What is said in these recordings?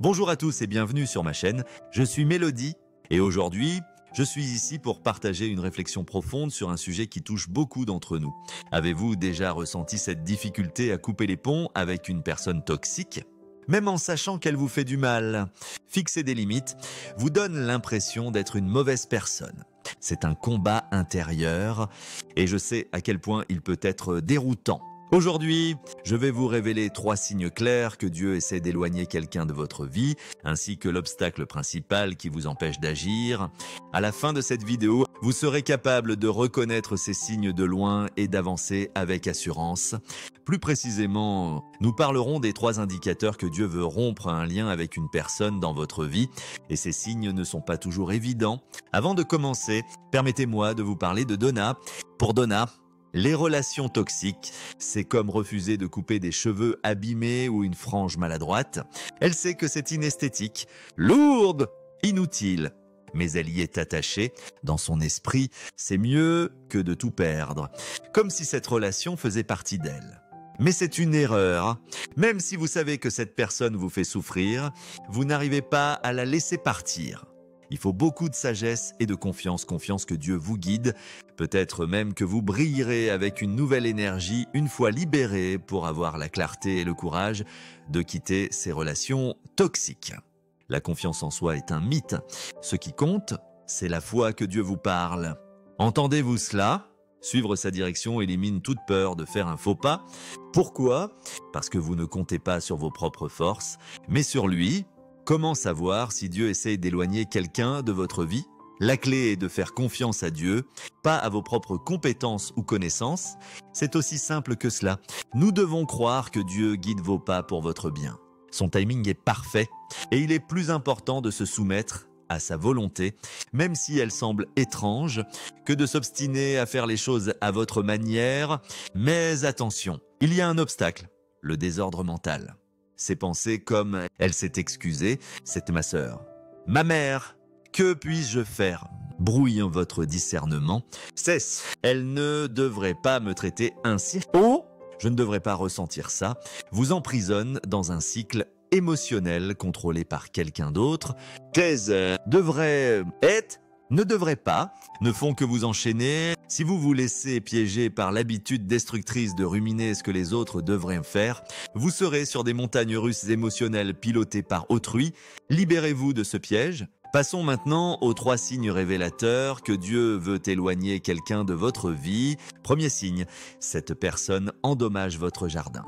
Bonjour à tous et bienvenue sur ma chaîne, je suis Mélodie et aujourd'hui, je suis ici pour partager une réflexion profonde sur un sujet qui touche beaucoup d'entre nous. Avez-vous déjà ressenti cette difficulté à couper les ponts avec une personne toxique ? Même en sachant qu'elle vous fait du mal, fixer des limites vous donne l'impression d'être une mauvaise personne. C'est un combat intérieur et je sais à quel point il peut être déroutant. Aujourd'hui, je vais vous révéler 3 signes clairs que Dieu essaie d'éloigner quelqu'un de votre vie, ainsi que l'obstacle principal qui vous empêche d'agir. À la fin de cette vidéo, vous serez capable de reconnaître ces signes de loin et d'avancer avec assurance. Plus précisément, nous parlerons des 3 indicateurs que Dieu veut rompre un lien avec une personne dans votre vie, et ces signes ne sont pas toujours évidents. Avant de commencer, permettez-moi de vous parler de Donna. Pour Donna, les relations toxiques, c'est comme refuser de couper des cheveux abîmés ou une frange maladroite. Elle sait que c'est inesthétique, lourde, inutile, mais elle y est attachée. Dans son esprit, c'est mieux que de tout perdre, comme si cette relation faisait partie d'elle. Mais c'est une erreur. Même si vous savez que cette personne vous fait souffrir, vous n'arrivez pas à la laisser partir. Il faut beaucoup de sagesse et de confiance que Dieu vous guide. Peut-être même que vous brillerez avec une nouvelle énergie une fois libéré pour avoir la clarté et le courage de quitter ces relations toxiques. La confiance en soi est un mythe. Ce qui compte, c'est la foi que Dieu vous parle. Entendez-vous cela ? Suivre sa direction élimine toute peur de faire un faux pas. Pourquoi ? Parce que vous ne comptez pas sur vos propres forces, mais sur lui. Comment savoir si Dieu essaie d'éloigner quelqu'un de votre vie ? La clé est de faire confiance à Dieu, pas à vos propres compétences ou connaissances. C'est aussi simple que cela. Nous devons croire que Dieu guide vos pas pour votre bien. Son timing est parfait et il est plus important de se soumettre à sa volonté, même si elle semble étrange, que de s'obstiner à faire les choses à votre manière. Mais attention, il y a un obstacle, le désordre mental. Ces pensées comme « elle s'est excusée, c'est ma sœur »,« ma mère, que puis-je faire ?» brouillent votre discernement. Cesse, elle ne devrait pas me traiter ainsi. Oh, je ne devrais pas ressentir ça. Vous emprisonne dans un cycle émotionnel contrôlé par quelqu'un d'autre. Thèse devrait être, ne devrait pas, ne font que vous enchaîner. Si vous vous laissez piéger par l'habitude destructrice de ruminer ce que les autres devraient faire, vous serez sur des montagnes russes émotionnelles pilotées par autrui. Libérez-vous de ce piège. Passons maintenant aux 3 signes révélateurs que Dieu veut éloigner quelqu'un de votre vie. Premier signe, cette personne endommage votre jardin.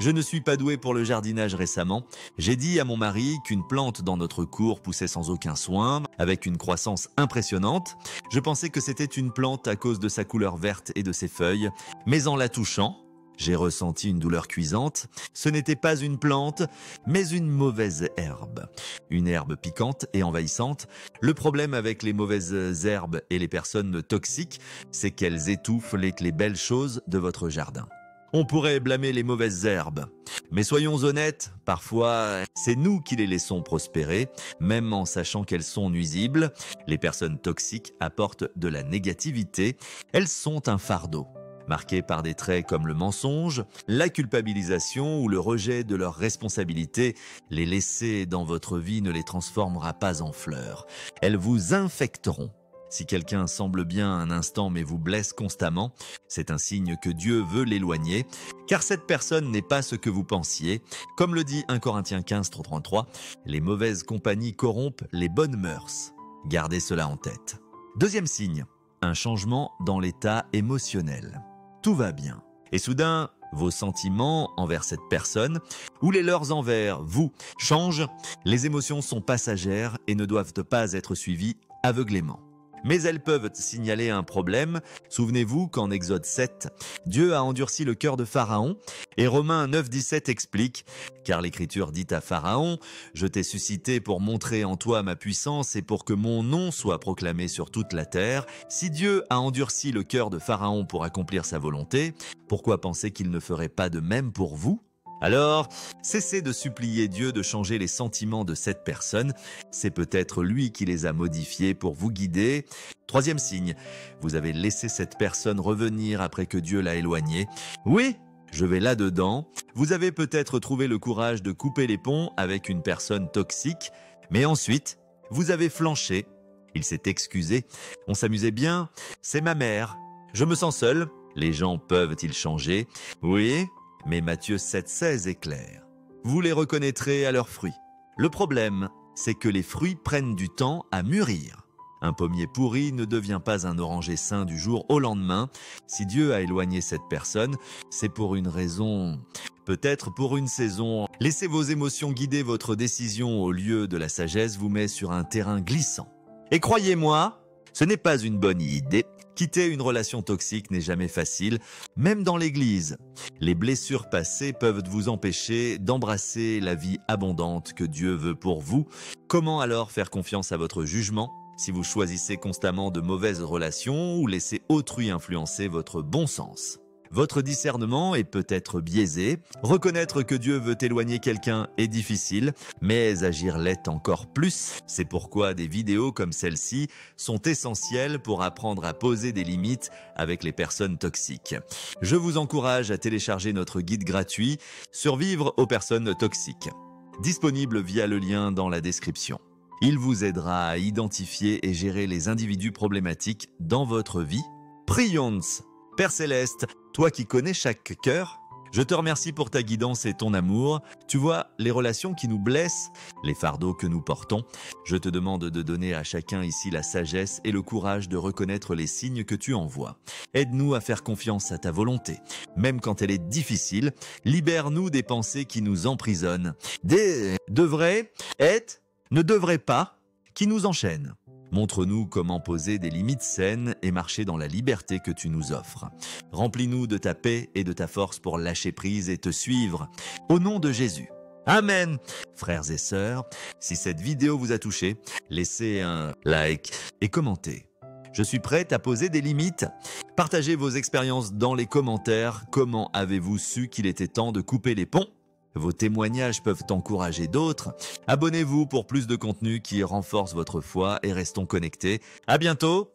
Je ne suis pas doué pour le jardinage récemment. J'ai dit à mon mari qu'une plante dans notre cour poussait sans aucun soin, avec une croissance impressionnante. Je pensais que c'était une plante à cause de sa couleur verte et de ses feuilles, mais en la touchant, j'ai ressenti une douleur cuisante. Ce n'était pas une plante, mais une mauvaise herbe. Une herbe piquante et envahissante. Le problème avec les mauvaises herbes et les personnes toxiques, c'est qu'elles étouffent les belles choses de votre jardin. On pourrait blâmer les mauvaises herbes, mais soyons honnêtes, parfois c'est nous qui les laissons prospérer, même en sachant qu'elles sont nuisibles. Les personnes toxiques apportent de la négativité, elles sont un fardeau, marqué par des traits comme le mensonge, la culpabilisation ou le rejet de leurs responsabilités. Les laisser dans votre vie ne les transformera pas en fleurs, elles vous infecteront. Si quelqu'un semble bien un instant mais vous blesse constamment, c'est un signe que Dieu veut l'éloigner, car cette personne n'est pas ce que vous pensiez. Comme le dit 1 Corinthiens 15:33, les mauvaises compagnies corrompent les bonnes mœurs. Gardez cela en tête. Deuxième signe, un changement dans l'état émotionnel. Tout va bien. Et soudain, vos sentiments envers cette personne ou les leurs envers vous changent. Les émotions sont passagères et ne doivent pas être suivies aveuglément. Mais elles peuvent signaler un problème. Souvenez-vous qu'en Exode 7, Dieu a endurci le cœur de Pharaon et Romains 9:17 explique « Car l'Écriture dit à Pharaon, je t'ai suscité pour montrer en toi ma puissance et pour que mon nom soit proclamé sur toute la terre. Si Dieu a endurci le cœur de Pharaon pour accomplir sa volonté, pourquoi penser qu'il ne ferait pas de même pour vous ? Alors, cessez de supplier Dieu de changer les sentiments de cette personne. C'est peut-être lui qui les a modifiés pour vous guider. Troisième signe, vous avez laissé cette personne revenir après que Dieu l'a éloignée. Oui, Je vais là-dedans. Vous avez peut-être trouvé le courage de couper les ponts avec une personne toxique, mais ensuite, vous avez flanché. Il s'est excusé. On s'amusait bien. C'est ma mère. Je me sens seul. Les gens peuvent-ils changer? Oui, mais Matthieu 7,16 est clair. Vous les reconnaîtrez à leurs fruits. Le problème, c'est que les fruits prennent du temps à mûrir. Un pommier pourri ne devient pas un oranger sain du jour au lendemain. Si Dieu a éloigné cette personne, c'est pour une raison, peut-être pour une saison. Laissez vos émotions guider votre décision au lieu de la sagesse vous met sur un terrain glissant. Et croyez-moi, ce n'est pas une bonne idée. Quitter une relation toxique n'est jamais facile, même dans l'église. Les blessures passées peuvent vous empêcher d'embrasser la vie abondante que Dieu veut pour vous. Comment alors faire confiance à votre jugement si vous choisissez constamment de mauvaises relations ou laissez autrui influencer votre bon sens? Votre discernement est peut-être biaisé. Reconnaître que Dieu veut éloigner quelqu'un est difficile, mais agir l'est encore plus. C'est pourquoi des vidéos comme celle-ci sont essentielles pour apprendre à poser des limites avec les personnes toxiques. Je vous encourage à télécharger notre guide gratuit « Survivre aux personnes toxiques », disponible via le lien dans la description. Il vous aidera à identifier et gérer les individus problématiques dans votre vie. Prions! Père Céleste, toi qui connais chaque cœur, je te remercie pour ta guidance et ton amour. Tu vois les relations qui nous blessent, les fardeaux que nous portons. Je te demande de donner à chacun ici la sagesse et le courage de reconnaître les signes que tu envoies. Aide-nous à faire confiance à ta volonté, même quand elle est difficile. Libère-nous des pensées qui nous emprisonnent, des devrait, être, ne devrait pas, qui nous enchaînent. Montre-nous comment poser des limites saines et marcher dans la liberté que tu nous offres. Remplis-nous de ta paix et de ta force pour lâcher prise et te suivre. Au nom de Jésus. Amen. Frères et sœurs, si cette vidéo vous a touché, laissez un like et commentez. Je suis prête à poser des limites. Partagez vos expériences dans les commentaires. Comment avez-vous su qu'il était temps de couper les ponts ? Vos témoignages peuvent encourager d'autres. Abonnez-vous pour plus de contenu qui renforce votre foi et restons connectés. À bientôt.